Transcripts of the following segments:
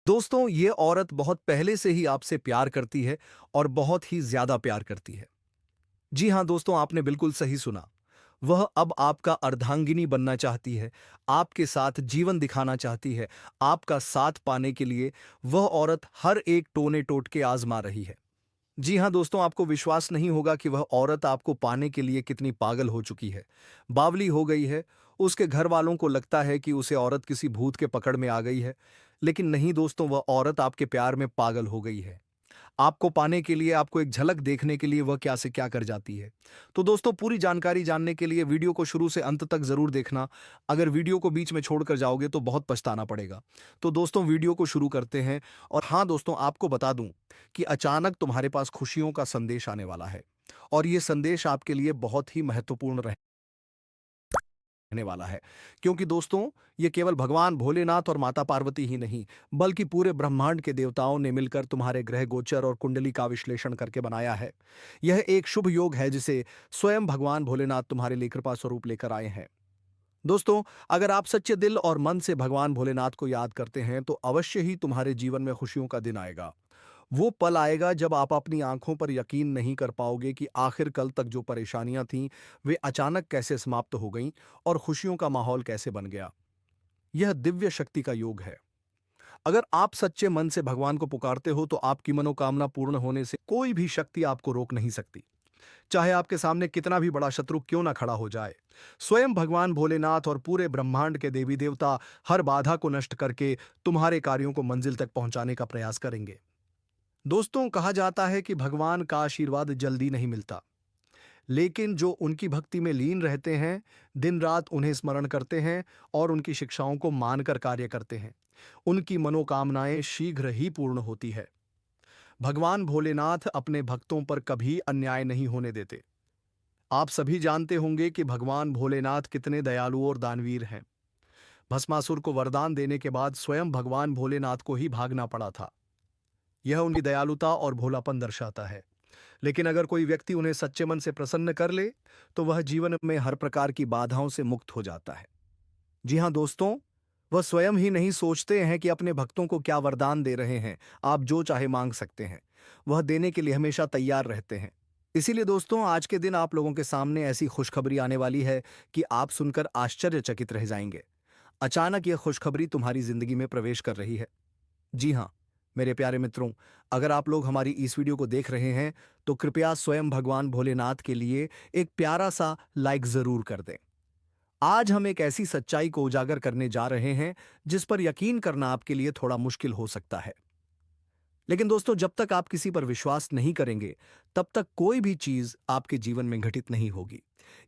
दोस्तों, ये औरत बहुत पहले से ही आपसे प्यार करती है और बहुत ही ज़्यादा प्यार करती है। जी हाँ दोस्तों, आपने बिल्कुल सही सुना। वह अब आपका अर्धांगिनी बनना चाहती है, आपके साथ जीवन दिखाना चाहती है, आपका साथ पाने के लिए वह औरत हर एक टोने-टोटके आज़मा रही है। जी हाँ दोस्तों, आपको विश्वास नहीं होगा कि वह औरत आपको पाने के लिए कितनी पागल हो चुकी है, बावली हो गई है। उसके घर वालों को लगता है कि उसे औरत किसी भूत के पकड़ में आ गई है, लेकिन नहीं दोस्तों, वह औरत आपके प्यार में पागल हो गई है। आपको पाने के लिए, आपको एक झलक देखने के लिए वह क्या से क्या कर जाती है। तो दोस्तों, पूरी जानकारी जानने के लिए वीडियो को शुरू से अंत तक ज़रूर देखना। अगर वीडियो को बीच में छोड़कर जाओगे तो बहुत पछताना पड़ेगा। तो दोस्तों, वीडियो को शुरू करते हैं। और हाँ दोस्तों, आपको बता दूं कि अचानक तुम्हारे पास खुशियों का संदेश आने वाला है और ये संदेश आपके लिए बहुत ही महत्वपूर्ण रहने वाला है। क्योंकि दोस्तों, ये केवल भगवान भोलेनाथ और माता पार्वती ही नहीं, बल्कि पूरे ब्रह्मांड के देवताओं ने मिलकर तुम्हारे ग्रह गोचर और कुंडली का विश्लेषण करके बनाया है। यह एक शुभ योग है जिसे स्वयं भगवान भोलेनाथ तुम्हारे लिए कृपा स्वरूप लेकर आए हैं। दोस्तों, अगर आप सच्चे दिल और मन से भगवान भोलेनाथ को याद करते हैं तो अवश्य ही तुम्हारे जीवन में खुशियों का दिन आएगा। वो पल आएगा जब आप अपनी आंखों पर यकीन नहीं कर पाओगे कि आखिर कल तक जो परेशानियां थीं, वे अचानक कैसे समाप्त हो गईं और खुशियों का माहौल कैसे बन गया। यह दिव्य शक्ति का योग है। अगर आप सच्चे मन से भगवान को पुकारते हो तो आपकी मनोकामना पूर्ण होने से कोई भी शक्ति आपको रोक नहीं सकती, चाहे आपके सामने कितना भी बड़ा शत्रु क्यों ना खड़ा हो जाए। स्वयं भगवान भोलेनाथ और पूरे ब्रह्मांड के देवी देवता हर बाधा को नष्ट करके तुम्हारे कार्यों को मंजिल तक पहुंचाने का प्रयास करेंगे। दोस्तों, कहा जाता है कि भगवान का आशीर्वाद जल्दी नहीं मिलता, लेकिन जो उनकी भक्ति में लीन रहते हैं, दिन रात उन्हें स्मरण करते हैं और उनकी शिक्षाओं को मानकर कार्य करते हैं, उनकी मनोकामनाएं शीघ्र ही पूर्ण होती है। भगवान भोलेनाथ अपने भक्तों पर कभी अन्याय नहीं होने देते। आप सभी जानते होंगे कि भगवान भोलेनाथ कितने दयालु और दानवीर हैं। भस्मासुर को वरदान देने के बाद स्वयं भगवान भोलेनाथ को ही भागना पड़ा था। यह उनकी दयालुता और भोलापन दर्शाता है। लेकिन अगर कोई व्यक्ति उन्हें सच्चे मन से प्रसन्न कर ले, तो वह जीवन में हर प्रकार की बाधाओं से मुक्त हो जाता है। जी हाँ दोस्तों, वह स्वयं ही नहीं सोचते हैं कि अपने भक्तों को क्या वरदान दे रहे हैं। आप जो चाहे मांग सकते हैं, वह देने के लिए हमेशा तैयार रहते हैं। इसीलिए दोस्तों, आज के दिन आप लोगों के सामने ऐसी खुशखबरी आने वाली है कि आप सुनकर आश्चर्यचकित रह जाएंगे। अचानक यह खुशखबरी तुम्हारी जिंदगी में प्रवेश कर रही है। जी हाँ, मेरे प्यारे मित्रों, अगर आप लोग हमारी इस वीडियो को देख रहे हैं, तो कृपया स्वयं भगवान भोलेनाथ के लिए एक प्यारा-सा लाइक ज़रूर कर दें। आज हम एक ऐसी सच्चाई को उजागर करने जा रहे हैं, जिस पर यकीन करना आपके लिए थोड़ा मुश्किल हो सकता है। लेकिन दोस्तों, जब तक आप किसी पर विश्वास नहीं करेंगे, तब तक कोई भी चीज़ आपके जीवन में घटित नहीं होगी।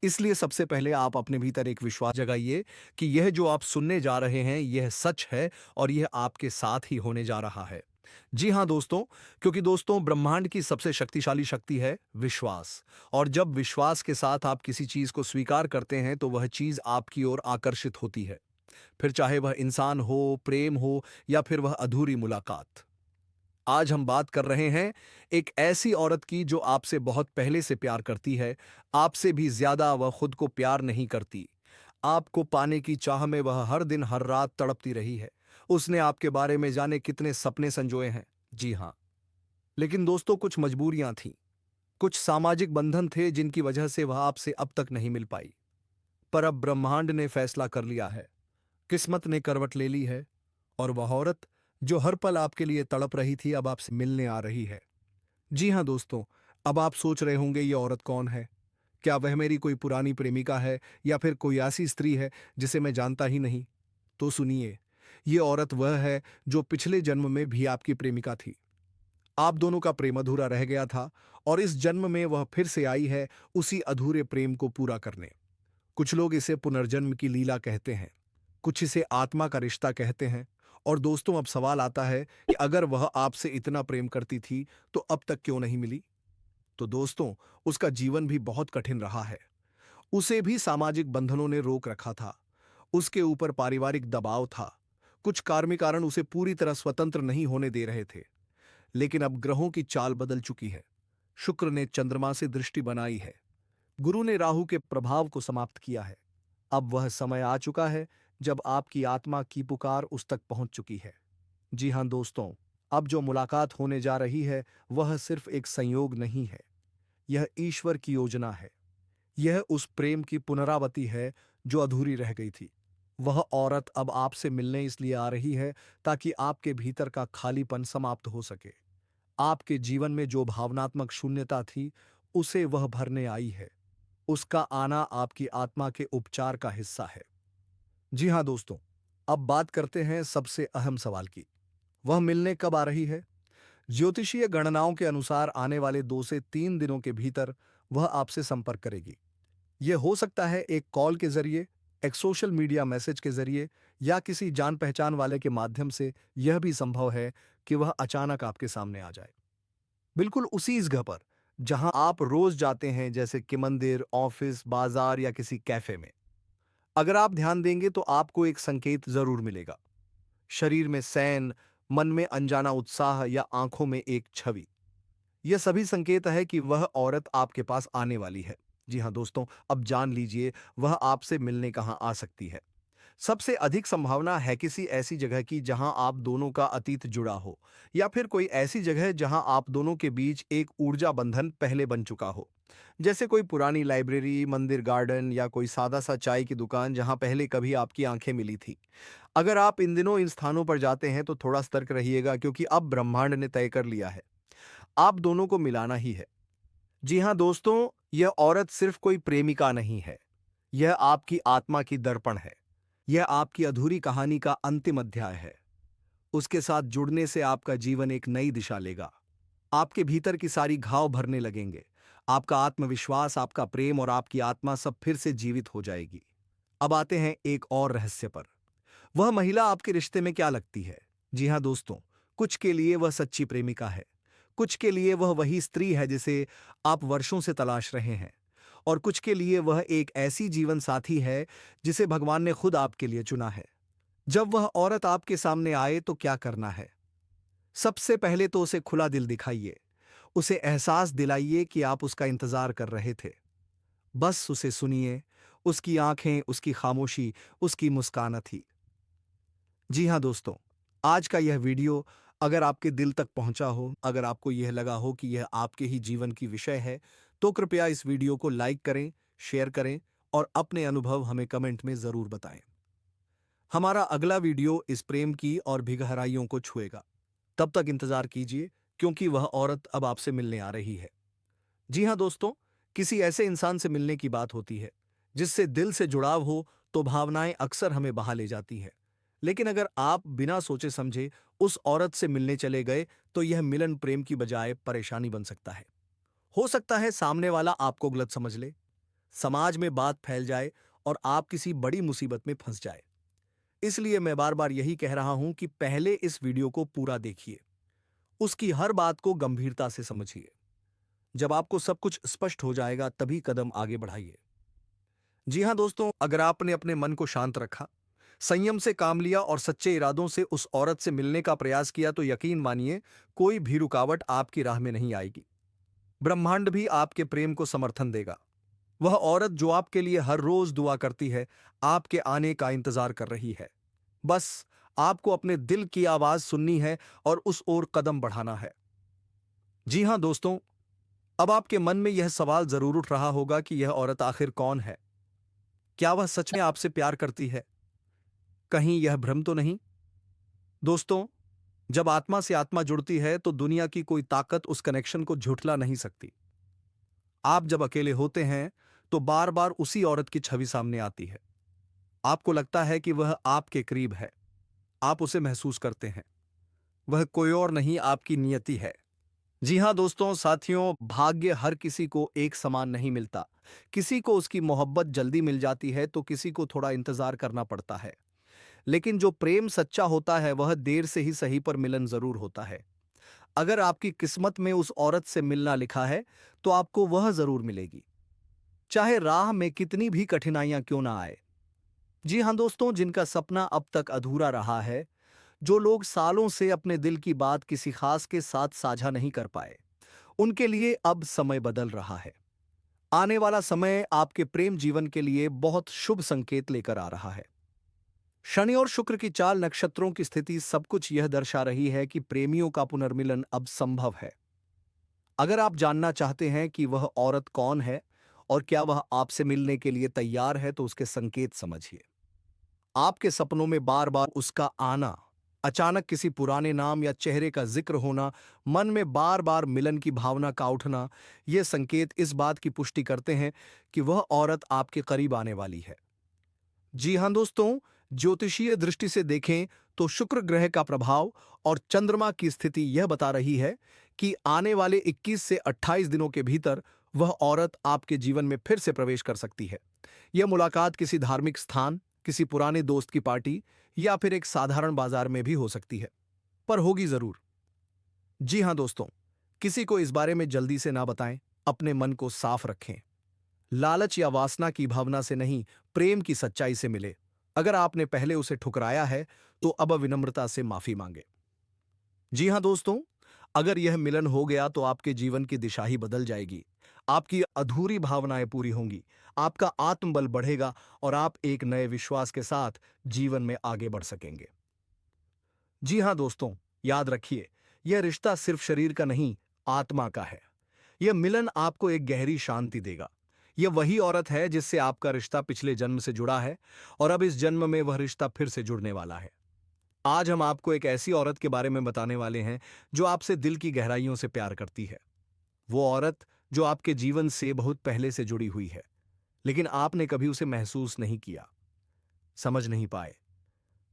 इसलिए सबसे पहले आप अपने भीतर एक विश्वास जगाइए कि यह जो आप सुनने जा रहे हैं, यह सच है और यह आपके साथ ही होने जा रहा है। जी हाँ दोस्तों, क्योंकि दोस्तों, ब्रह्मांड की सबसे शक्तिशाली शक्ति है विश्वास। और जब विश्वास के साथ आप किसी चीज़ को स्वीकार करते हैं, तो वह चीज़ आपकी ओर आकर्षित होती है। फिर चाहे वह इंसान हो, प्रेम हो या फिर वह अधूरी मुलाकात। आज हम बात कर रहे हैं एक ऐसी औरत की जो आपसे बहुत पहले से प्यार करती है, आपसे भी ज्यादा वह खुद को प्यार नहीं करती। आपको पाने की चाह में वह हर दिन हर रात तड़पती रही है। उसने आपके बारे में जाने कितने सपने संजोए हैं। जी हाँ, लेकिन दोस्तों, कुछ मजबूरियां थीं, कुछ सामाजिक बंधन थे जिनकी वजह से वह आपसे अब तक नहीं मिल पाई। पर अब ब्रह्मांड ने फैसला कर लिया है, किस्मत ने करवट ले ली है और वह औरत जो हर पल आपके लिए तड़प रही थी, अब आपसे मिलने आ रही है। जी हाँ दोस्तों, अब आप सोच रहे होंगे ये औरत कौन है? क्या वह मेरी कोई पुरानी प्रेमिका है या फिर कोई ऐसी स्त्री है जिसे मैं जानता ही नहीं? तो सुनिए, ये औरत वह है जो पिछले जन्म में भी आपकी प्रेमिका थी। आप दोनों का प्रेम अधूरा रह गया था और इस जन्म में वह फिर से आई है उसी अधूरे प्रेम को पूरा करने। कुछ लोग इसे पुनर्जन्म की लीला कहते हैं, कुछ इसे आत्मा का रिश्ता कहते हैं। और दोस्तों, अब सवाल आता है कि अगर वह आपसे इतना प्रेम करती थी, तो अब तक क्यों नहीं मिली? तो दोस्तों, उसका जीवन भी बहुत कठिन रहा है। उसे भी सामाजिक बंधनों ने रोक रखा था। उसके ऊपर पारिवारिक दबाव था। कुछ कार्मिक कारण उसे पूरी तरह स्वतंत्र नहीं होने दे रहे थे। लेकिन अब ग्रहों की चाल बदल चुकी है। शुक्र ने चंद्रमा से दृष्टि बनाई है। गुरु ने राहु के प्रभाव को समाप्त किया है। अब वह समय आ चुका है जब आपकी आत्मा की पुकार उस तक पहुंच चुकी है। जी हाँ दोस्तों, अब जो मुलाकात होने जा रही है, वह सिर्फ एक संयोग नहीं है। यह ईश्वर की योजना है। यह उस प्रेम की पुनरावृत्ति है जो अधूरी रह गई थी। वह औरत अब आपसे मिलने इसलिए आ रही है ताकि आपके भीतर का खालीपन समाप्त हो सके। आपके जीवन में जो भावनात्मक शून्यता थी, उसे वह भरने आई है। उसका आना आपकी आत्मा के उपचार का हिस्सा है। जी हाँ दोस्तों, अब बात करते हैं सबसे अहम सवाल की। वह मिलने कब आ रही है? ज्योतिषीय गणनाओं के अनुसार आने वाले 2 से 3 दिनों के भीतर वह आपसे संपर्क करेगी। यह हो सकता है एक कॉल के जरिए, एक सोशल मीडिया मैसेज के जरिए या किसी जान पहचान वाले के माध्यम से। यह भी संभव है कि वह अचानक आपके सामने आ जाए, बिल्कुल उसी जगह पर जहां आप रोज जाते हैं, जैसे कि मंदिर, ऑफिस, बाजार या किसी कैफे में। अगर आप ध्यान देंगे तो आपको एक संकेत जरूर मिलेगा। शरीर में सैन, मन में अनजाना उत्साह या आंखों में एक छवि। यह सभी संकेत है कि वह औरत आपके पास आने वाली है। जी हाँ दोस्तों, अब जान लीजिए वह आपसे मिलने कहाँ आ सकती है। सबसे अधिक संभावना है किसी ऐसी जगह की जहां आप दोनों का अतीत जुड़ा हो, या फिर कोई ऐसी जगह जहां आप दोनों के बीच एक ऊर्जा बंधन पहले बन चुका हो। जैसे कोई पुरानी लाइब्रेरी, मंदिर गार्डन या कोई सादा सा चाय की दुकान जहां पहले कभी आपकी आंखें मिली थी। अगर आप इन दिनों इन स्थानों पर जाते हैं तो थोड़ा सतर्क रहिएगा, क्योंकि अब ब्रह्मांड ने तय कर लिया है, आप दोनों को मिलाना ही है। जी हाँ दोस्तों, यह औरत सिर्फ कोई प्रेमिका नहीं है। यह आपकी आत्मा की दर्पण है। यह आपकी अधूरी कहानी का अंतिम अध्याय है। उसके साथ जुड़ने से आपका जीवन एक नई दिशा लेगा। आपके भीतर की सारी घाव भरने लगेंगे। आपका आत्मविश्वास, आपका प्रेम और आपकी आत्मा सब फिर से जीवित हो जाएगी। अब आते हैं एक और रहस्य पर। वह महिला आपके रिश्ते में क्या लगती है? जी हाँ दोस्तों, कुछ के लिए वह सच्ची प्रेमिका है। कुछ के लिए वह वही स्त्री है जिसे आप वर्षों से तलाश रहे हैं। और कुछ के लिए वह एक ऐसी जीवन साथी है जिसे भगवान ने खुद आपके लिए चुना है। जब वह औरत आपके सामने आए तो क्या करना है? सबसे पहले तो उसे खुला दिल दिखाइए। उसे एहसास दिलाइए कि आप उसका इंतजार कर रहे थे। बस उसे सुनिए। उसकी आंखें, उसकी खामोशी, उसकी मुस्कान थी। जी हाँ दोस्तों, आज का यह वीडियो अगर आपके दिल तक पहुंचा हो, अगर आपको यह लगा हो कि यह आपके ही जीवन की विषय है, तो कृपया इस वीडियो को लाइक करें, शेयर करें और अपने अनुभव हमें कमेंट में जरूर बताएं। हमारा अगला वीडियो इस प्रेम की और भी गहराइयों को छुएगा। तब तक इंतजार कीजिए, क्योंकि वह औरत अब आपसे मिलने आ रही है। जी हाँ दोस्तों, किसी ऐसे इंसान से मिलने की बात होती है जिससे दिल से जुड़ाव हो, तो भावनाएं अक्सर हमें बहा ले जाती है। लेकिन अगर आप बिना सोचे समझे उस औरत से मिलने चले गए, तो यह मिलन प्रेम की बजाय परेशानी बन सकता है। हो सकता है सामने वाला आपको गलत समझ ले, समाज में बात फैल जाए और आप किसी बड़ी मुसीबत में फंस जाए। इसलिए मैं बार बार यही कह रहा हूं कि पहले इस वीडियो को पूरा देखिए, उसकी हर बात को गंभीरता से समझिए। जब आपको सब कुछ स्पष्ट हो जाएगा, तभी कदम आगे बढ़ाइए। जी हाँ दोस्तों, अगर आपने अपने मन को शांत रखा, संयम से काम लिया और सच्चे इरादों से उस औरत से मिलने का प्रयास किया, तो यकीन मानिए कोई भी रुकावट आपकी राह में नहीं आएगी। ब्रह्मांड भी आपके प्रेम को समर्थन देगा। वह औरत जो आपके लिए हर रोज दुआ करती है, आपके आने का इंतजार कर रही है। बस आपको अपने दिल की आवाज सुननी है और उस ओर कदम बढ़ाना है। जी हाँ दोस्तों, अब आपके मन में यह सवाल जरूर उठ रहा होगा कि यह औरत आखिर कौन है? क्या वह सच में आपसे प्यार करती है? कहीं यह भ्रम तो नहीं? दोस्तों, जब आत्मा से आत्मा जुड़ती है तो दुनिया की कोई ताकत उस कनेक्शन को झुठला नहीं सकती। आप जब अकेले होते हैं तो बार बार उसी औरत की छवि सामने आती है। आपको लगता है कि वह आपके करीब है। आप उसे महसूस करते हैं। वह कोई और नहीं, आपकी नियति है। जी हाँ दोस्तों, साथियों, भाग्य हर किसी को एक समान नहीं मिलता। किसी को उसकी मोहब्बत जल्दी मिल जाती है, तो किसी को थोड़ा इंतजार करना पड़ता है। लेकिन जो प्रेम सच्चा होता है, वह देर से ही सही पर मिलन जरूर होता है। अगर आपकी किस्मत में उस औरत से मिलना लिखा है, तो आपको वह जरूर मिलेगी, चाहे राह में कितनी भी कठिनाइयां क्यों ना आए। जी हाँ दोस्तों, जिनका सपना अब तक अधूरा रहा है, जो लोग सालों से अपने दिल की बात किसी खास के साथ साझा नहीं कर पाए, उनके लिए अब समय बदल रहा है। आने वाला समय आपके प्रेम जीवन के लिए बहुत शुभ संकेत लेकर आ रहा है। शनि और शुक्र की चाल, नक्षत्रों की स्थिति, सब कुछ यह दर्शा रही है कि प्रेमियों का पुनर्मिलन अब संभव है। अगर आप जानना चाहते हैं कि वह औरत कौन है और क्या वह आपसे मिलने के लिए तैयार है, तो उसके संकेत समझिए। आपके सपनों में बार बार उसका आना, अचानक किसी पुराने नाम या चेहरे का जिक्र होना, मन में बार बार मिलन की भावना का उठना, ये संकेत इस बात की पुष्टि करते हैं कि वह औरत आपके करीब आने वाली है। जी हां दोस्तों, ज्योतिषीय दृष्टि से देखें तो शुक्र ग्रह का प्रभाव और चंद्रमा की स्थिति यह बता रही है कि आने वाले 21 से 28 दिनों के भीतर वह औरत आपके जीवन में फिर से प्रवेश कर सकती है। यह मुलाकात किसी धार्मिक स्थान, किसी पुराने दोस्त की पार्टी या फिर एक साधारण बाजार में भी हो सकती है, पर होगी जरूर। जी हां दोस्तों, किसी को इस बारे में जल्दी से ना बताएं, अपने मन को साफ रखें। लालच या वासना की भावना से नहीं, प्रेम की सच्चाई से मिले। अगर आपने पहले उसे ठुकराया है, तो अब विनम्रता से माफी मांगे। जी हां दोस्तों, अगर यह मिलन हो गया तो आपके जीवन की दिशा ही बदल जाएगी। आपकी अधूरी भावनाएं पूरी होंगी, आपका आत्मबल बढ़ेगा और आप एक नए विश्वास के साथ जीवन में आगे बढ़ सकेंगे। जी हां दोस्तों, याद रखिए, यह रिश्ता सिर्फ शरीर का नहीं, आत्मा का है। यह मिलन आपको एक गहरी शांति देगा। यह वही औरत है जिससे आपका रिश्ता पिछले जन्म से जुड़ा है और अब इस जन्म में वह रिश्ता फिर से जुड़ने वाला है। आज हम आपको एक ऐसी औरत के बारे में बताने वाले हैं जो आपसे दिल की गहराइयों से प्यार करती है। वो औरत जो आपके जीवन से बहुत पहले से जुड़ी हुई है, लेकिन आपने कभी उसे महसूस नहीं किया, समझ नहीं पाए।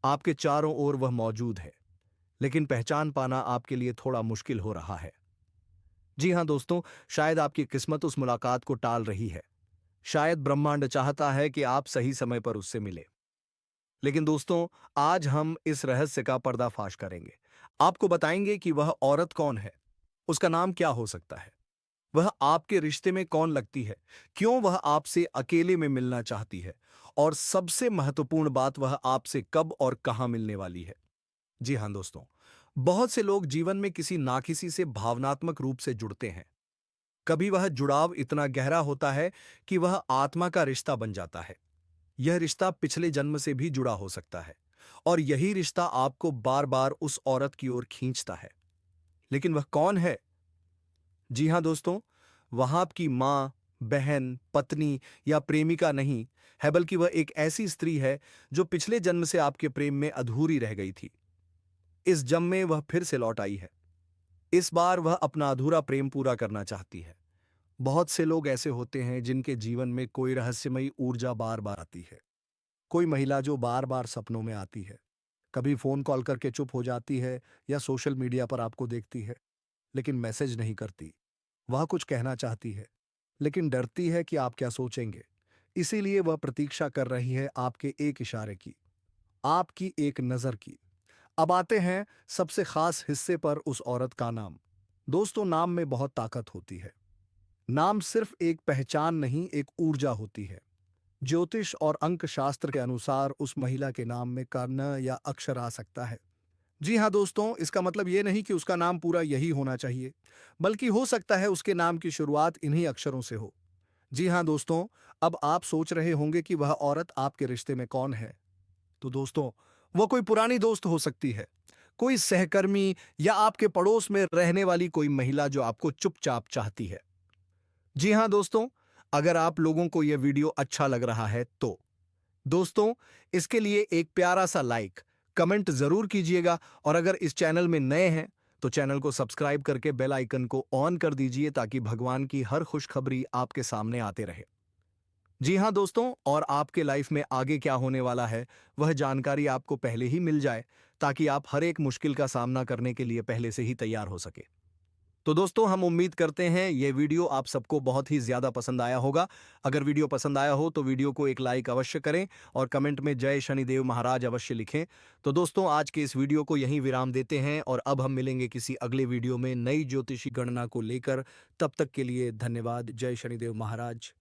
आपके चारों ओर वह मौजूद है, लेकिन पहचान पाना आपके लिए थोड़ा मुश्किल हो रहा है। जी हां दोस्तों, शायद आपकी किस्मत उस मुलाकात को टाल रही है। शायद ब्रह्मांड चाहता है कि आप सही समय पर उससे मिले। लेकिन दोस्तों, आज हम इस रहस्य का पर्दाफाश करेंगे। आपको बताएंगे कि वह औरत कौन है, उसका नाम क्या हो सकता है, वह आपके रिश्ते में कौन लगती है, क्यों वह आपसे अकेले में मिलना चाहती है, और सबसे महत्वपूर्ण बात, वह आपसे कब और कहां मिलने वाली है। जी हां दोस्तों, बहुत से लोग जीवन में किसी ना किसी से भावनात्मक रूप से जुड़ते हैं। कभी वह जुड़ाव इतना गहरा होता है कि वह आत्मा का रिश्ता बन जाता है। यह रिश्ता पिछले जन्म से भी जुड़ा हो सकता है और यही रिश्ता आपको बार बार उस औरत की ओर खींचता है। लेकिन वह कौन है? जी हां दोस्तों, वह आपकी मां, बहन, पत्नी या प्रेमिका नहीं है, बल्कि वह एक ऐसी स्त्री है जो पिछले जन्म से आपके प्रेम में अधूरी रह गई थी। इस जन्म में वह फिर से लौट आई है। इस बार वह अपना अधूरा प्रेम पूरा करना चाहती है। बहुत से लोग ऐसे होते हैं जिनके जीवन में कोई रहस्यमयी ऊर्जा बार बार आती है। कोई महिला जो बार बार सपनों में आती है, कभी फोन कॉल करके चुप हो जाती है या सोशल मीडिया पर आपको देखती है, लेकिन मैसेज नहीं करती। वह कुछ कहना चाहती है, लेकिन डरती है कि आप क्या सोचेंगे। इसीलिए वह प्रतीक्षा कर रही है आपके एक इशारे की, आपकी एक नजर की। अब आते हैं सबसे खास हिस्से पर, उस औरत का नाम। दोस्तों, नाम में बहुत ताकत होती है। नाम सिर्फ एक पहचान नहीं, एक ऊर्जा होती है। ज्योतिष और अंक शास्त्र के अनुसार उस महिला के नाम में कर्ण या अक्षर आ सकता है। जी हाँ दोस्तों, इसका मतलब ये नहीं कि उसका नाम पूरा यही होना चाहिए, बल्कि हो सकता है उसके नाम की शुरुआत इन्हीं अक्षरों से हो। जी हाँ दोस्तों, अब आप सोच रहे होंगे कि वह औरत आपके रिश्ते में कौन है। तो दोस्तों, वह कोई पुरानी दोस्त हो सकती है, कोई सहकर्मी या आपके पड़ोस में रहने वाली कोई महिला जो आपको चुपचाप चाहती है। जी हाँ दोस्तों, अगर आप लोगों को यह वीडियो अच्छा लग रहा है तो दोस्तों, इसके लिए एक प्यारा सा लाइक, कमेंट जरूर कीजिएगा, और अगर इस चैनल में नए हैं तो चैनल को सब्सक्राइब करके बेल आइकन को ऑन कर दीजिए, ताकि भगवान की हर खुशखबरी आपके सामने आते रहे। जी हाँ दोस्तों, और आपके लाइफ में आगे क्या होने वाला है, वह जानकारी आपको पहले ही मिल जाए, ताकि आप हर एक मुश्किल का सामना करने के लिए पहले से ही तैयार हो सके। तो दोस्तों, हम उम्मीद करते हैं ये वीडियो आप सबको बहुत ही ज्यादा पसंद आया होगा। अगर वीडियो पसंद आया हो तो वीडियो को एक लाइक अवश्य करें और कमेंट में जय शनिदेव महाराज अवश्य लिखें। तो दोस्तों, आज के इस वीडियो को यहीं विराम देते हैं और अब हम मिलेंगे किसी अगले वीडियो में नई ज्योतिषी गणना को लेकर। तब तक के लिए धन्यवाद। जय शनिदेव महाराज।